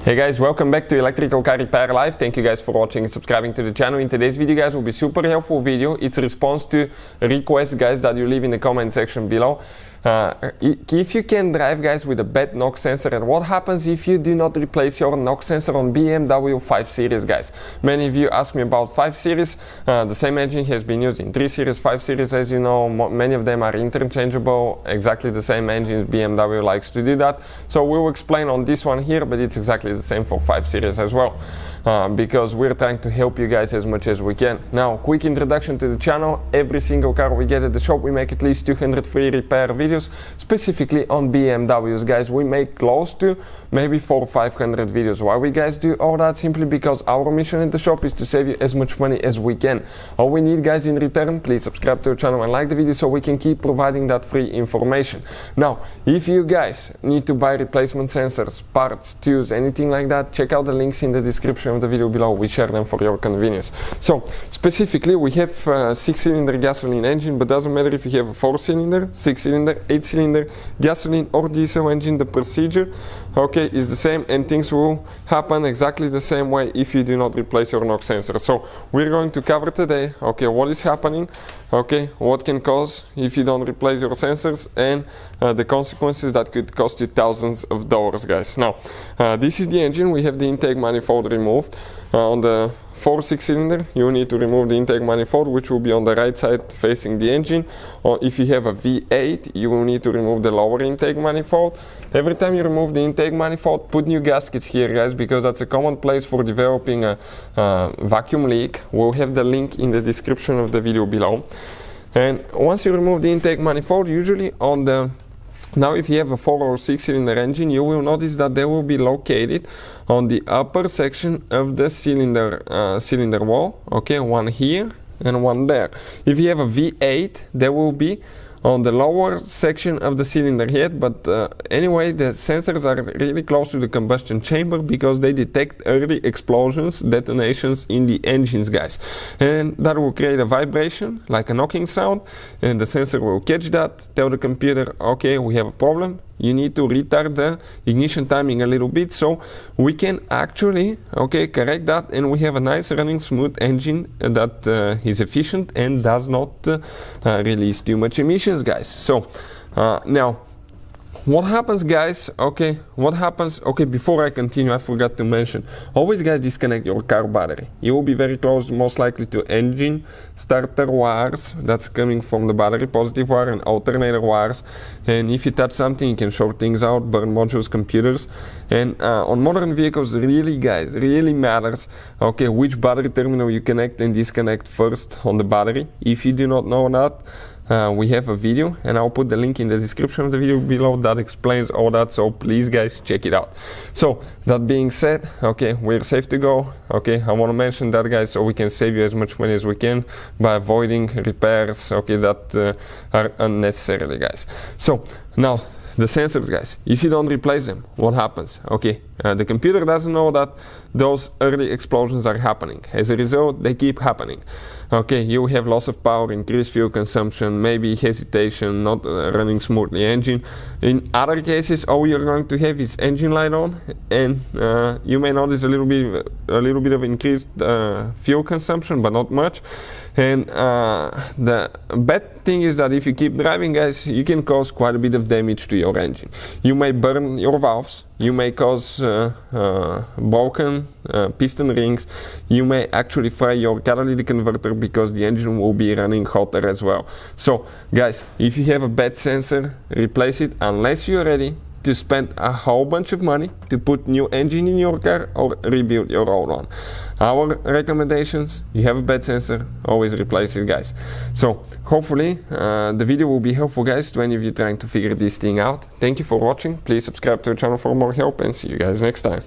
Hey guys, welcome back to Electrical Car Repair Live. Thank you guys for watching and subscribing to the channel. In today's video guys will be super helpful video. It's a response to requests guys that you leave in the comment section below. If you can drive guys with a bad knock sensor, and what happens if you do not replace your knock sensor on BMW 5 Series guys. Many of you ask me about 5 Series. The same engine has been used in 3 Series, 5 Series, as you know. Many of them are interchangeable, exactly the same engine. BMW likes to do that. So we'll explain on this one here, but it's exactly the same for 5 Series as well. Because we're trying to help you guys as much as we can. Now, quick introduction to the channel. Every single car we get at the shop, we make at least 200 free repair videos, specifically on BMWs, guys. We make close to maybe 400 or 500 videos. Why we guys do all that? Simply because our mission at the shop is to save you as much money as we can. All we need guys in return, please subscribe to the channel and like the video so we can keep providing that free information. Now, if you guys need to buy replacement sensors, parts, tools, anything like that, check out the links in the description of the video below. We share them for your convenience. So specifically we have a 6-cylinder gasoline engine, but doesn't matter if you have a 4-cylinder, 6-cylinder, 8-cylinder, gasoline or diesel engine, the procedure is the same, and things will happen exactly the same way if you do not replace your knock sensor. So we're going to cover today what is happening, what can cause if you don't replace your sensors, and the consequences that could cost you thousands of dollars guys. Now this is the engine. We have the intake manifold removed. On the 4-6-cylinder you need to remove the intake manifold, which will be on the right side facing the engine. Or if you have a V8, you will need to remove the lower intake manifold. Every time you remove the intake manifold, put new gaskets here guys, because that's a common place for developing a vacuum leak. We'll have the link in the description of the video below. And once you remove the intake manifold, usually on the now if you have a 4 or 6-cylinder engine, you will notice that they will be located on the upper section of the cylinder wall, one here and one there. If you have a V8, they will be on the lower section of the cylinder head, but anyway, the sensors are really close to the combustion chamber because they detect early explosions, detonations in the engines guys, and that will create a vibration like a knocking sound, and the sensor will catch that, tell the computer, okay, we have a problem, you need to retard the ignition timing a little bit, so we can actually correct that, and we have a nice running smooth engine that is efficient and does not release too much emissions guys. So now what happens guys, before I continue, I forgot to mention, always guys disconnect your car battery. You will be very close most likely to engine starter wires that's coming from the battery, positive wire, and alternator wires, and if you touch something you can short things out, burn modules, computers. And on modern vehicles really guys, really matters which battery terminal you connect and disconnect first on the battery. If you do not know that, we have a video, and I'll put the link in the description of the video below that explains all that, so please guys check it out. So that being said, we're safe to go. I want to mention that guys, so we can save you as much money as we can by avoiding repairs that are unnecessarily guys. So now the sensors guys, if you don't replace them, what happens? The computer doesn't know that those early explosions are happening. As a result, they keep happening. You have loss of power, increased fuel consumption, maybe hesitation, not running smoothly engine. In other cases, all you're going to have is engine light on, and you may notice a little bit of increased fuel consumption, but not much. And the bad thing is that if you keep driving guys, you can cause quite a bit of damage to your engine. You may burn your valves, you may cause broken piston rings, you may actually fry your catalytic converter because the engine will be running hotter as well. So guys, if you have a bad sensor, replace it unless you're ready to spend a whole bunch of money to put new engine in your car or rebuild your old one. Our recommendations: you have a bad sensor, always replace it guys. So hopefully the video will be helpful guys to any of you trying to figure this thing out. Thank you for watching. Please subscribe to the channel for more help, and see you guys next time.